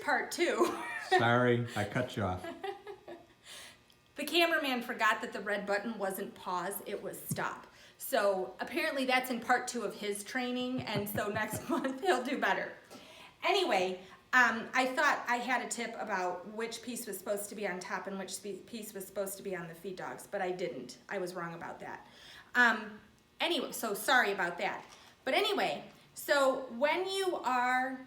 part 2. Sorry, I cut you off. The cameraman forgot that the red button wasn't pause, it was stop. So apparently that's in part 2 of his training, and so next month he'll do better. Anyway, I thought I had a tip about which piece was supposed to be on top and which piece was supposed to be on the feed dogs, but I didn't. I was wrong about that. Anyway, so sorry about that. But anyway, so when you are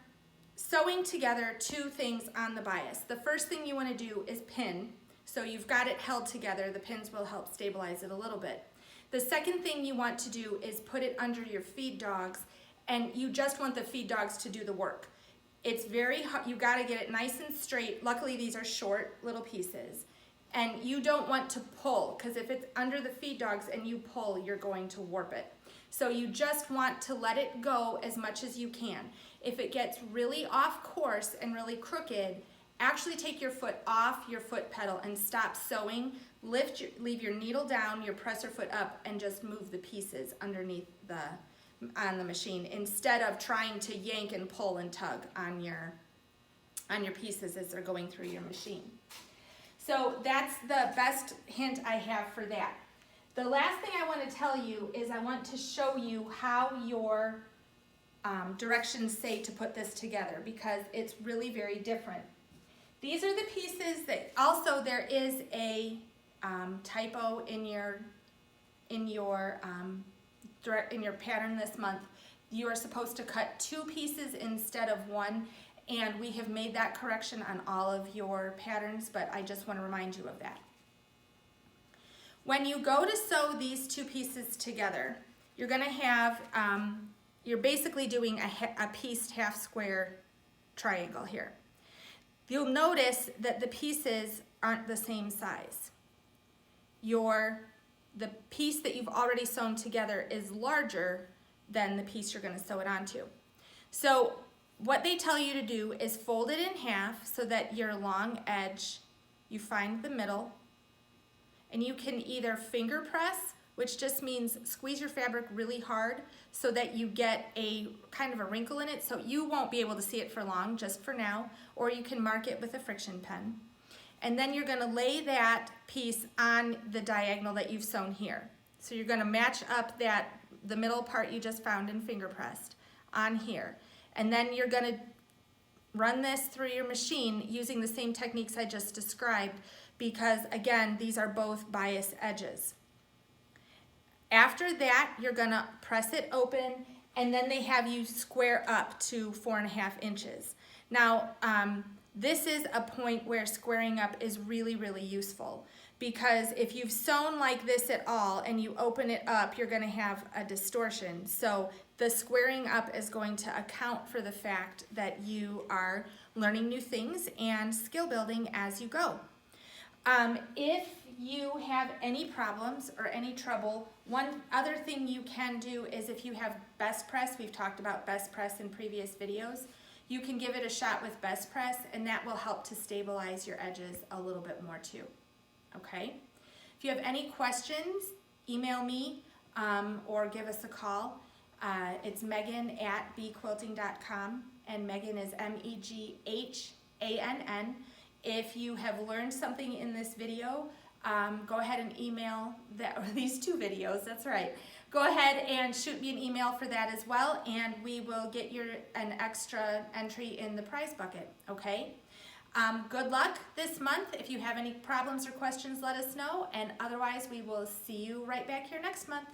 sewing together 2 things on the bias, the first thing you want to do is pin. So you've got it held together. The pins will help stabilize it a little bit. The second thing you want to do is put it under your feed dogs, and you just want the feed dogs to do the work. It's very hard. You got to get it nice and straight. Luckily, these are short little pieces. And you don't want to pull, because if it's under the feed dogs and you pull, you're going to warp it. So you just want to let it go as much as you can. If it gets really off course and really crooked, actually take your foot off your foot pedal and stop sewing. Leave your needle down, your presser foot up, and just move the pieces underneath on the machine instead of trying to yank and pull and tug on your pieces as they're going through your machine. So that's the best hint I have for that. The last thing I want to tell you is I want to show you how your directions say to put this together, because it's really very different. These are the pieces that, also there is a typo in your pattern this month. You are supposed to cut 2 pieces instead of 1, and we have made that correction on all of your patterns, but I just want to remind you of that. When you go to sew these 2 pieces together, you're going to have, you're basically doing a pieced half square triangle here. You'll notice that the pieces aren't the same size. The piece that you've already sewn together is larger than the piece you're going to sew it onto. So what they tell you to do is fold it in half so that your long edge, you find the middle, and you can either finger press, which just means squeeze your fabric really hard so that you get a kind of a wrinkle in it, so you won't be able to see it for long, just for now, or you can mark it with a friction pen. And then you're going to lay that piece on the diagonal that you've sewn here. So you're going to match up the middle part you just found and finger pressed on here. And then you're going to run this through your machine using the same techniques I just described, because again, these are both bias edges. After that, you're going to press it open, and then they have you square up to 4.5 inches. Now, this is a point where squaring up is really, really useful, because if you've sewn like this at all and you open it up, you're going to have a distortion. So the squaring up is going to account for the fact that you are learning new things and skill building as you go. If you have any problems or any trouble, one other thing you can do is if you have best press, we've talked about best press in previous videos, you can give it a shot with best press, and that will help to stabilize your edges a little bit more too. Okay? If you have any questions, email me or give us a call. It's Megan@bquilting.com, and Megan is MEGHANN. If you have learned something in this video, go ahead and email these 2 videos, that's right. Go ahead and shoot me an email for that as well, and we will get an extra entry in the prize bucket, okay? Good luck this month. If you have any problems or questions, let us know, and otherwise we will see you right back here next month.